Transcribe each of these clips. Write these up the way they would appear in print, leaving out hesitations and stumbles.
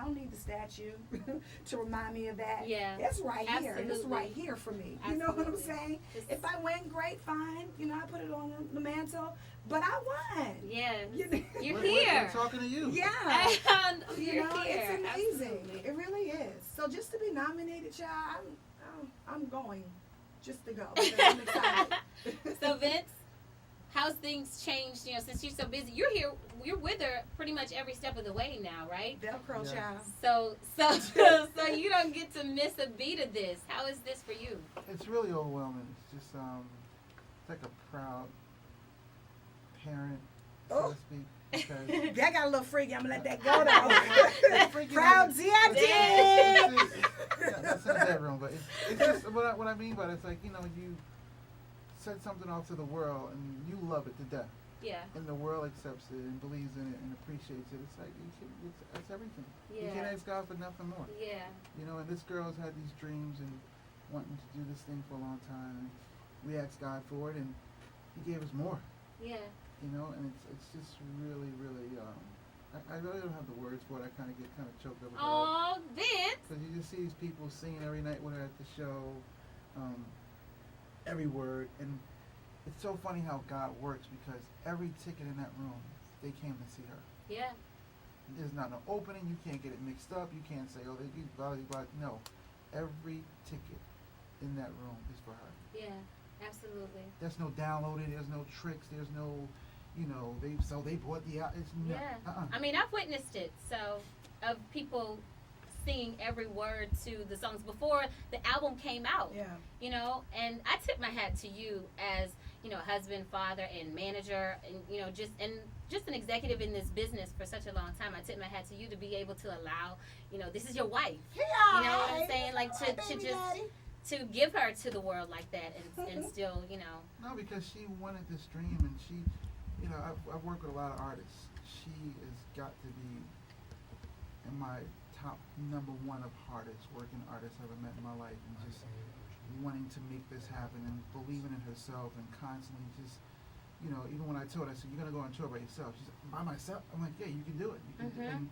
don't need the statue to remind me of that. Yeah. It's right here. Absolutely. It's right here for me. Absolutely. You know what I'm saying? Just- If I win, great, fine. I put it on the mantle. But I won. Yeah. You know? You're We're here. talking to you. Yeah. And you're here. It's amazing. Absolutely. It really is. So just to be nominated, child, I'm going just to go. Because I'm excited. So Vince, how's things changed? Since you're so busy, you're here. You're with her pretty much every step of the way now, right? Velcro, Yeah. child. So you don't get to miss a beat of this. How is this for you? It's really overwhelming. It's just it's like a proud parent, so Oh. to speak. Because That got a little freaky. I'm going to let that go, though. Freaky Proud is- Z.I.D. That's in the bedroom, but it's just what I mean by it, it's like, you set something off to the world and you love it to death. Yeah. And the world accepts it and believes in it and appreciates it. It's like, it's everything. You can Yeah. ask God for nothing more. Yeah. And this girl's had these dreams and wanting to do this thing for a long time. And we asked God for it and He gave us more. Yeah. And it's just really, really, I really don't have the words for it. I get choked up about it. Oh, Vince. Because you just see these people singing every night with her at the show, every word. And it's so funny how God works because every ticket in that room, they came to see her. Yeah. There's not no opening. You can't get it mixed up. You can't say, oh, they do blah, blah, blah. No. Every ticket in that room is for her. Yeah. Absolutely. There's no downloading. There's no tricks. There's no, they bought the out. It's no, Yeah. uh-uh. I mean, I've witnessed it. So, of people singing every word to the songs before the album came out. Yeah. And I tip my hat to you as, husband, father, and manager, and, just an executive in this business for such a long time. I tip my hat to you to be able to allow, this is your wife. Yeah. You know what I'm saying? Like, to just, to give her to the world like that and still, No, because she wanted this dream, and she, I've worked with a lot of artists. She has got to be in my top number one of hardest working artists I've ever met in my life, and just wanting to make this happen and believing in herself and constantly just, even when I told her, I said, you're going to go on tour by yourself. She's like, by myself? I'm like, yeah, you can do it. You can do it. And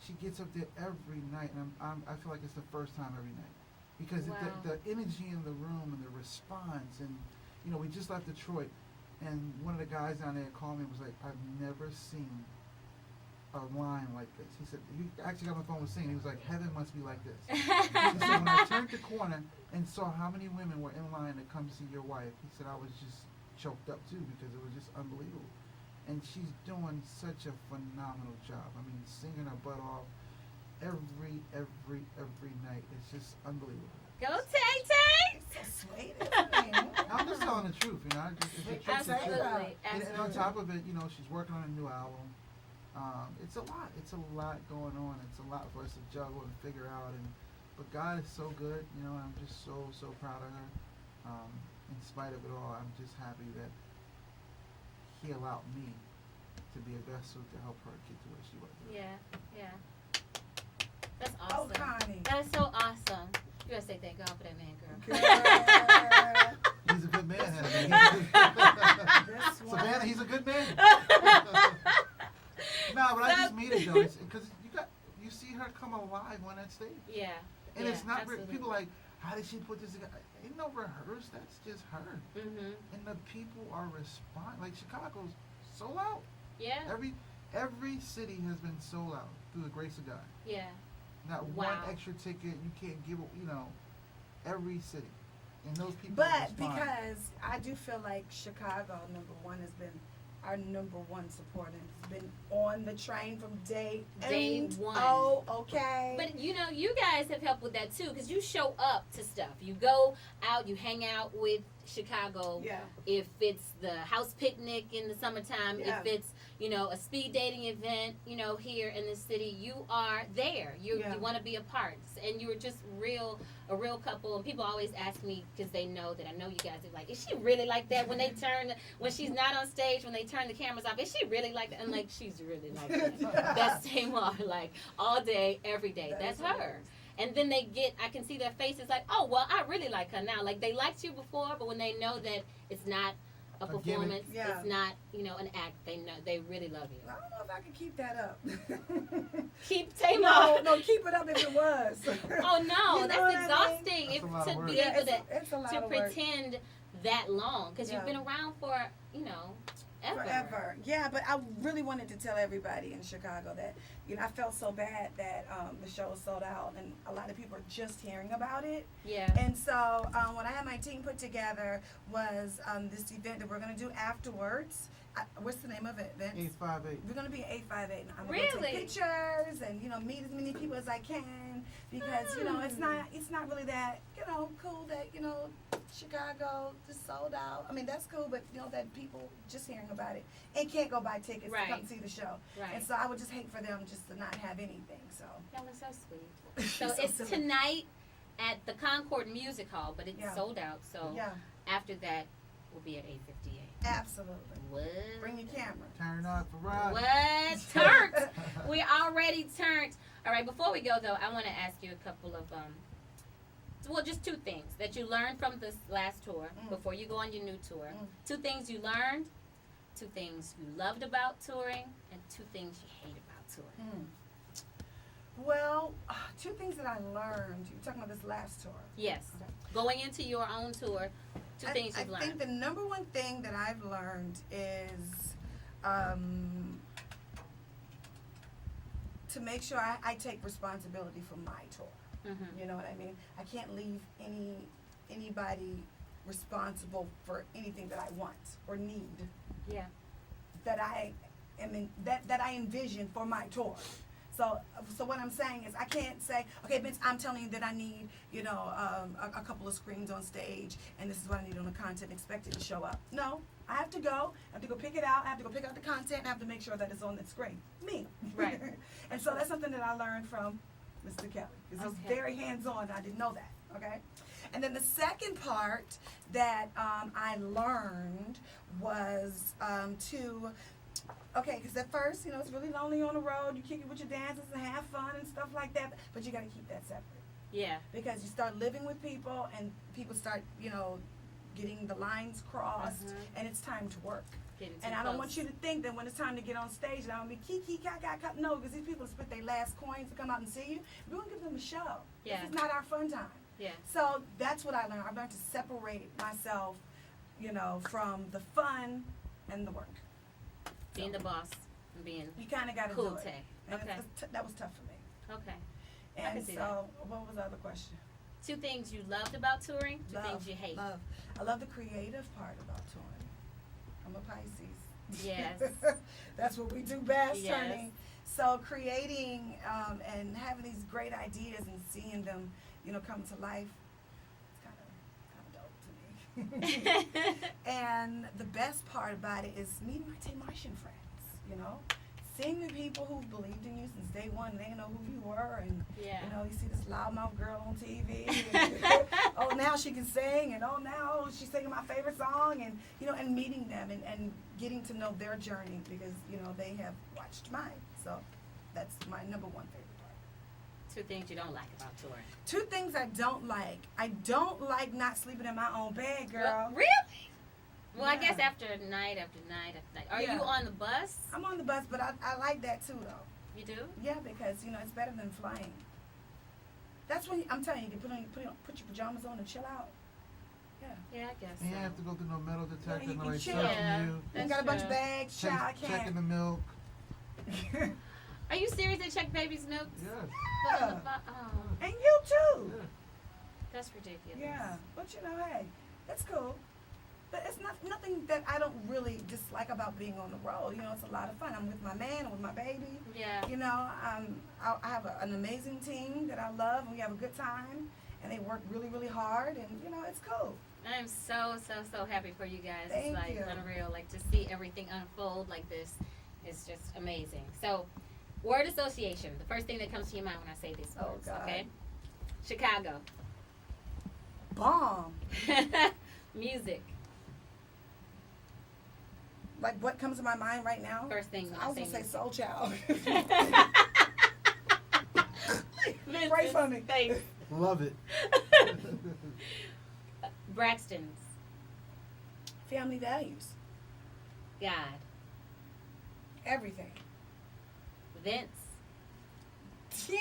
she gets up there every night, and I feel like it's the first time every night. Because Wow. the energy in the room and the response, and, we just left Detroit, and one of the guys down there called me and was like, I've never seen a line like this. He said, he actually got on the phone with singing. He was like, heaven must be like this. He said, when I turned the corner and saw how many women were in line to come see your wife, he said, I was just choked up too because it was just unbelievable. And she's doing such a phenomenal job. I mean, singing her butt off every night. It's just unbelievable. Go Tay Tay! Sweet. I'm just telling the truth, it's the truth. Absolutely. And on top of it, she's working on a new album. It's a lot. It's a lot going on. It's a lot for us to juggle and figure out. But God is so good, and I'm just so proud of her. In spite of it all, I'm just happy that He allowed me to be a vessel to help her get to where she was. Yeah. That's Oh, awesome. Connie. That is so awesome. You gotta say thank God for that man, girl. Girl. He's a good man, Hannah. This one. Savannah, he's a good man. No, but I just mean it though, because you see her come alive on that stage, Yeah. and yeah, it's not absolutely. people like, how did she put this together? Ain't no rehearse. That's just her. Mhm. And the people are responding. Like Chicago's sold out. Yeah. Every city has been sold out through the grace of God. Yeah. Not Wow. one extra ticket. You can't give. Every city, and those people. But respond. because I do feel like Chicago, number one, has been our number one supporter. It's been on the train from day one. Oh, okay. But you guys have helped with that too, because you show up to stuff. You go out, you hang out with Chicago. Yeah. If it's the house picnic in the summertime, Yeah. if it's a speed dating event, here in the city, you are there. You want to be a part, and you're just a real couple. And people always ask me because they know that I know you guys are like, is she really like that when when she's not on stage, when they turn the cameras off? Is she really like that? I'm like, she's really like that. That's Tamar, like all day, every day. That's her. And then I can see their faces like, oh, well, I really like her now. Like they liked you before, but when they know that it's not A gimmick. performance. Yeah. It's not, an act. They know, they really love you. I don't know if I could keep that up. Keep Tamar. No, keep it up if it was. Oh no, You know that's what I mean? exhausting. That's a lot of To work. be Yeah, able to it's a lot to of work. pretend that long, because you've Yeah. been around for ever. Forever. Yeah, but I really wanted to tell everybody in Chicago that, I felt so bad that the show was sold out and a lot of people are just hearing about it. Yeah. And so what I had my team put together was this event that we're going to do afterwards. What's the name of it, Vince? 858. We're going to be at 858. I'm going to Really? take pictures and, meet as many people as I can because, it's not really that, cool that, Chicago just sold out. I mean, that's cool, but, that people just hearing about it and can't go buy tickets Right. to come see the show. Right. And so I would just hate for them just to not have anything, so. That was so sweet. So So it's silly. tonight at the Concord Music Hall, but it's Yeah. sold out. So Yeah, after that, we'll be at 858. absolutely. What? Bring your camera. Turn up for Rob. What? Turned. We're already turned. All right, before we go, though, I want to ask you a couple of, just two things that you learned from this last tour before you go on your new tour. Two things you learned, two things you loved about touring, and two things you hate about touring. Well, two things that I learned. You're talking about this last tour. Yes. Okay. Going into your own tour, two things you've I learned. think the number one thing that I've learned is to make sure I take responsibility for my tour. Mm-hmm. You know what I mean? I can't leave anybody responsible for anything that I want or need. Yeah. That I that I envision for my tour. So what I'm saying is I can't say, okay, Vince, I'm telling you that I need, a couple of screens on stage, and this is what I need on the content, expect it to show up. No, I have to go pick it out, I have to go pick out the content, and I have to make sure that it's on the screen. Me. Right. And so that's something that I learned from Mr. Kelly. Because he's Okay. very hands-on, I didn't know that, okay? And then the second part that I learned was because at first, it's really lonely on the road. You kick it with your dancers and have fun and stuff like that. But you got to keep that separate. Yeah. Because you start living with people and people start, getting the lines crossed. Mhm. And it's time to work. Getting too And I don't want close. you to think that when it's time to get on stage, that I'm going to be kiki, kaka. No, because these people spent their last coins to come out and see you. We want to give them a show. Yeah. This is not our fun time. Yeah. So that's what I learned. I learned to separate myself, from the fun and the work. Being the boss and being You kind of got to cool do it. tag. And Okay. that was tough for me. Okay. I And can see so, what was the other question? Two things you loved about touring, two things you hate. Love. I love the creative part about touring. I'm a Pisces. Yes. That's what we do best, Yes. honey. So creating and having these great ideas and seeing them, come to life, it's kind of dope to me. And the best part about it is meeting my Tamartian friends, seeing the people who believed in you since day one, they know who you were, and Yeah. you see this loudmouth girl on TV, and, oh, now she can sing, and oh, now she's singing my favorite song, and and meeting them and getting to know their journey because they have watched mine. So that's my number one favorite part. Two things you don't like about touring. Two things I don't like. I don't like not sleeping in my own bed, girl. Well, really? Well, I Yeah. guess after night after night after night. Are Yeah. you on the bus? I'm on the bus, but I like that too, though. You do? Yeah, because it's better than flying. That's when I'm telling you, you can put your pajamas on and chill out. Yeah. Yeah, I guess And you so. have to go through no metal detector, you no can like chill. searching Yeah. you, You That's got a bunch of true. bags, child, I checking the can't. milk. Are you serious? They check baby's notes? Yes. Put on the oh, And you too. Yeah. that's ridiculous. Yeah, but hey, that's cool. But it's nothing that I don't really dislike about being on the road. It's a lot of fun. I'm with my man, I'm with my baby. Yeah. I have an amazing team that I love, and we have a good time, and they work really, really hard, and it's cool. I'm so happy for you guys. Thank It's like you. unreal. Like to see everything unfold like this is just amazing. So, word association. The first thing that comes to your mind when I say these Oh, words. God. Okay. Chicago. Bomb. Music. Like what comes to my mind right now? First thing. I was gonna say music. Soul Child. Vincent, Pray for me. Thanks. Love it. Braxton's. Family values. God. Everything. Vince. Titty.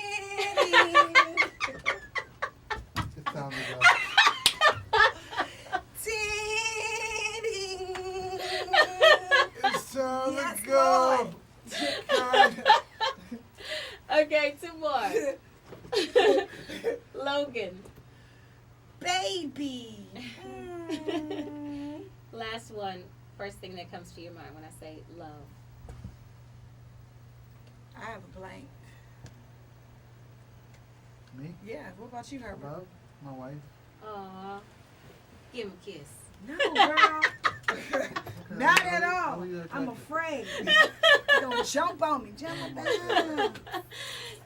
It sounded Titty. It's time Yes, to go. Lord. Okay, two more. Logan. Baby. Last one. First thing that comes to your mind when I say love. I have a blank. Me? Yeah, what about you, Herbert? Love? My wife? Aw. Give him a kiss. No, girl. Okay, Not how at do- all. how do you I'm attract afraid. You're going to jump on me. Jump on me.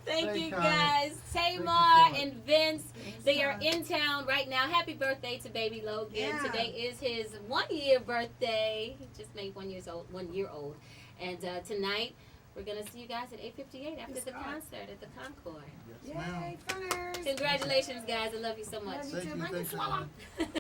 Thank Thank you you, guys. Thank you Tamar so much. and Vince. They are Thanks, in town right now. Happy birthday to baby Logan. Yeah. Today is his 1 year birthday. He just made 1 year old. And tonight we're gonna see you guys at 8:58 after Yes, the God. concert at the Concord. Yes, ma'am. Yay, funners. Congratulations, guys. I love you so much. Love Thank too. you, Bring thanks, the swallow. Anna.